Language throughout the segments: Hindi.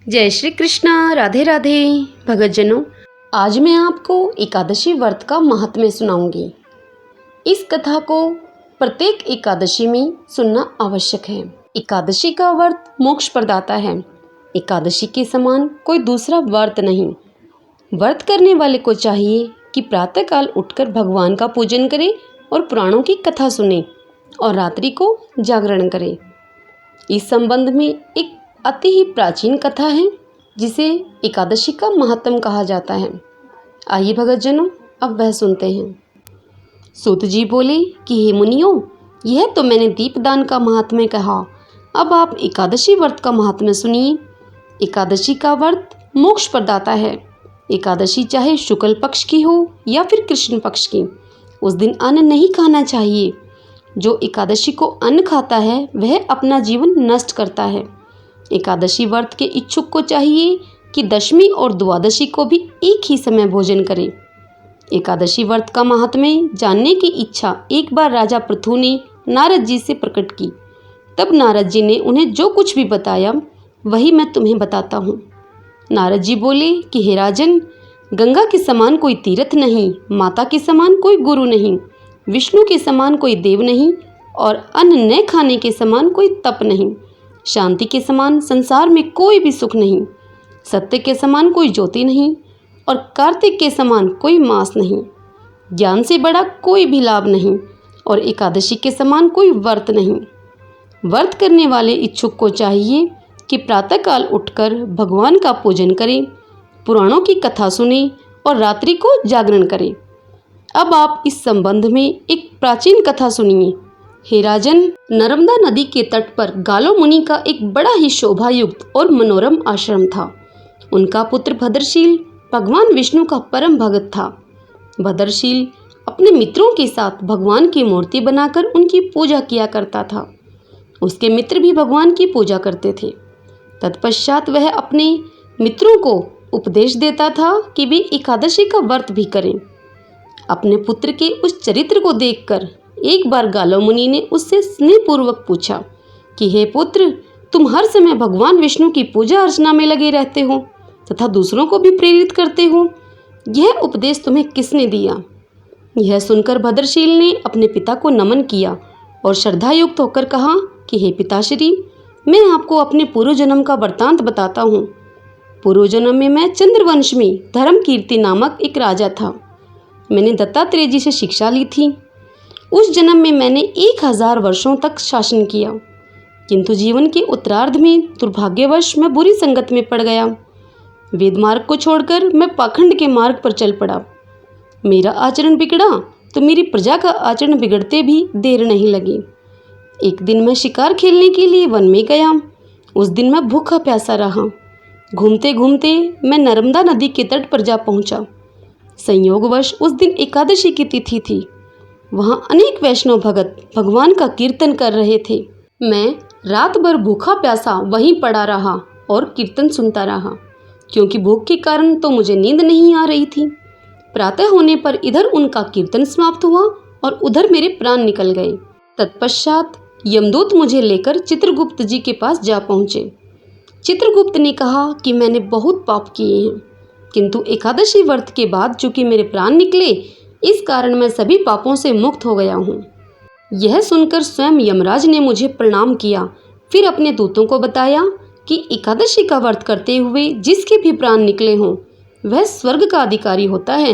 जय श्री कृष्णा। राधे राधे। भगतजनों, आज मैं आपको एकादशी व्रत का महात्म्य सुनाऊंगी। इस कथा को प्रत्येक एकादशी में सुनना आवश्यक है। एकादशी का व्रत मोक्ष प्रदाता है। एकादशी के समान कोई दूसरा व्रत नहीं। व्रत करने वाले को चाहिए कि प्रातःकाल उठकर भगवान का पूजन करे और पुराणों की कथा सुने और रात्रि को जागरण करे। इस संबंध में एक अति ही प्राचीन कथा है जिसे एकादशी का महात्म कहा जाता है। आइए भगतजनों, अब वह सुनते हैं। सूत जी बोले कि हे मुनियों, यह तो मैंने दीपदान का महात्म्य कहा, अब आप एकादशी व्रत का महात्म्य सुनिए। एकादशी का व्रत मोक्ष प्रदाता है। एकादशी चाहे शुक्ल पक्ष की हो या फिर कृष्ण पक्ष की, उस दिन अन्न नहीं खाना चाहिए। जो एकादशी को अन्न खाता है वह अपना जीवन नष्ट करता है। एकादशी व्रत के इच्छुक को चाहिए कि दशमी और द्वादशी को भी एक ही समय भोजन करे। एकादशी व्रत का महात्म्य जानने की इच्छा एक बार राजा पृथु ने नारद जी से प्रकट की। तब नारद जी ने उन्हें जो कुछ भी बताया वही मैं तुम्हें बताता हूँ। नारद जी बोले कि हे राजन, गंगा के समान कोई तीर्थ नहीं, माता के समान कोई गुरु नहीं, विष्णु के समान कोई देव नहीं और अन्न न खाने के समान कोई तप नहीं। शांति के समान संसार में कोई भी सुख नहीं। सत्य के समान कोई ज्योति नहीं और कार्तिक के समान कोई मास नहीं। ज्ञान से बड़ा कोई भी लाभ नहीं और एकादशी के समान कोई व्रत नहीं। व्रत करने वाले इच्छुक को चाहिए कि प्रातःकाल उठकर भगवान का पूजन करें, पुराणों की कथा सुने और रात्रि को जागरण करें। अब आप इस संबंध में एक प्राचीन कथा सुनिए। हे राजन, नर्मदा नदी के तट पर गालो मुनि का एक बड़ा ही शोभायुक्त और मनोरम आश्रम था। उनका पुत्र भद्रशील भगवान विष्णु का परम भगत था। भद्रशील अपने मित्रों के साथ भगवान की मूर्ति बनाकर उनकी पूजा किया करता था। उसके मित्र भी भगवान की पूजा करते थे। तत्पश्चात वह अपने मित्रों को उपदेश देता था कि वे एकादशी का व्रत भी करें। अपने पुत्र के उस चरित्र को देखकर एक बार गालो मुनि ने उससे स्नेहपूर्वक पूछा कि हे पुत्र, तुम हर समय भगवान विष्णु की पूजा अर्चना में लगे रहते हो तथा दूसरों को भी प्रेरित करते हो। यह उपदेश तुम्हें किसने दिया? यह सुनकर भद्रशील ने अपने पिता को नमन किया और श्रद्धायुक्त होकर कहा कि हे पिताश्री, मैं आपको अपने पूर्व जन्म का वृत्तांत बताता हूँ। पूर्व जन्म में मैं चंद्रवंश में धर्मकीर्ति नामक एक राजा था। मैंने दत्तात्रेय जी से शिक्षा ली थी। उस जन्म में मैंने 1000 वर्षों तक शासन किया, किंतु जीवन के उत्तरार्ध में दुर्भाग्यवश मैं बुरी संगत में पड़ गया। वेद मार्ग को छोड़कर मैं पाखंड के मार्ग पर चल पड़ा। मेरा आचरण बिगड़ा तो मेरी प्रजा का आचरण बिगड़ते भी देर नहीं लगी। एक दिन मैं शिकार खेलने के लिए वन में गया। उस दिन मैं भूखा प्यासा रहा। घूमते घूमते मैं नर्मदा नदी के तट पर जा पहुंचा। संयोगवश उस दिन एकादशी की तिथि थी। वहाँ अनेक वैष्णव भगत भगवान का कीर्तन कर रहे थे। मैं रात भर भूखा प्यासा वहीं पड़ा रहा और कीर्तन सुनता रहा, क्योंकि भूख के कारण तो मुझे नींद नहीं आ रही थी। प्रातः होने पर इधर उनका कीर्तन समाप्त हुआ और उधर मेरे प्राण निकल गए। तत्पश्चात यमदूत मुझे लेकर चित्रगुप्त जी के पास जा पहुँचे। चित्रगुप्त ने कहा कि मैंने बहुत पाप किए हैं, किंतु एकादशी व्रत के बाद चूंकि मेरे प्राण निकले, इस कारण मैं सभी पापों से मुक्त हो गया हूँ। यह सुनकर स्वयं यमराज ने मुझे प्रणाम किया। फिर अपने दूतों को बताया कि एकादशी का व्रत करते हुए जिसके भी प्राण निकले हों वह स्वर्ग का अधिकारी होता है।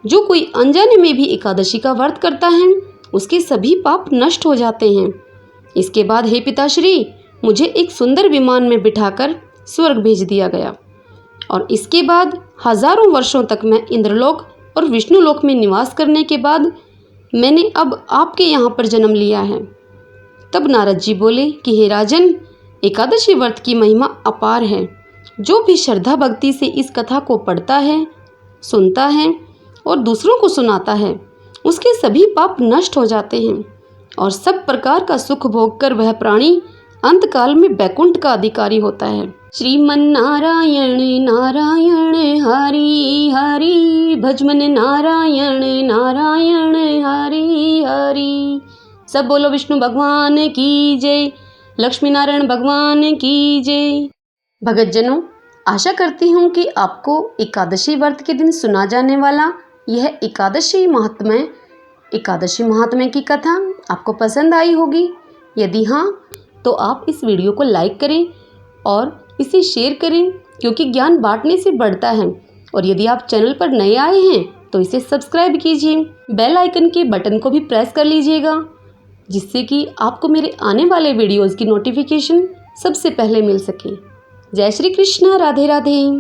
जो कोई अनजाने में भी एकादशी का व्रत करता है उसके सभी पाप नष्ट हो जाते हैं। इसके बाद हे पिताश्री, मुझे एक सुंदर विमान में बिठाकर स्वर्ग भेज दिया गया और इसके बाद हजारों वर्षों तक मैं इंद्रलोक और विष्णु लोक में निवास करने के बाद मैंने अब आपके यहाँ पर जन्म लिया है। तब नारद जी बोले कि हे राजन, एकादशी व्रत की महिमा अपार है। जो भी श्रद्धा भक्ति से इस कथा को पढ़ता है, सुनता है और दूसरों को सुनाता है, उसके सभी पाप नष्ट हो जाते हैं और सब प्रकार का सुख भोग कर वह प्राणी अंतकाल में बैकुंठ का अधिकारी होता है। श्रीमन नारायण नारायण हरि हरि, भजमन नारायण नारायण हरि हरि। सब बोलो विष्णु भगवान की जय, लक्ष्मी नारायण भगवान की जय। भगतजनों, आशा करती हूँ कि आपको एकादशी व्रत के दिन सुना जाने वाला यह एकादशी महात्म्य की कथा आपको पसंद आई होगी। यदि हाँ तो आप इस वीडियो को लाइक करें और इसे शेयर करें, क्योंकि ज्ञान बांटने से बढ़ता है। और यदि आप चैनल पर नए आए हैं तो इसे सब्सक्राइब कीजिए, बेल आइकन के बटन को भी प्रेस कर लीजिएगा, जिससे कि आपको मेरे आने वाले वीडियोज़ की नोटिफिकेशन सबसे पहले मिल सके। जय श्री कृष्ण, राधे राधे।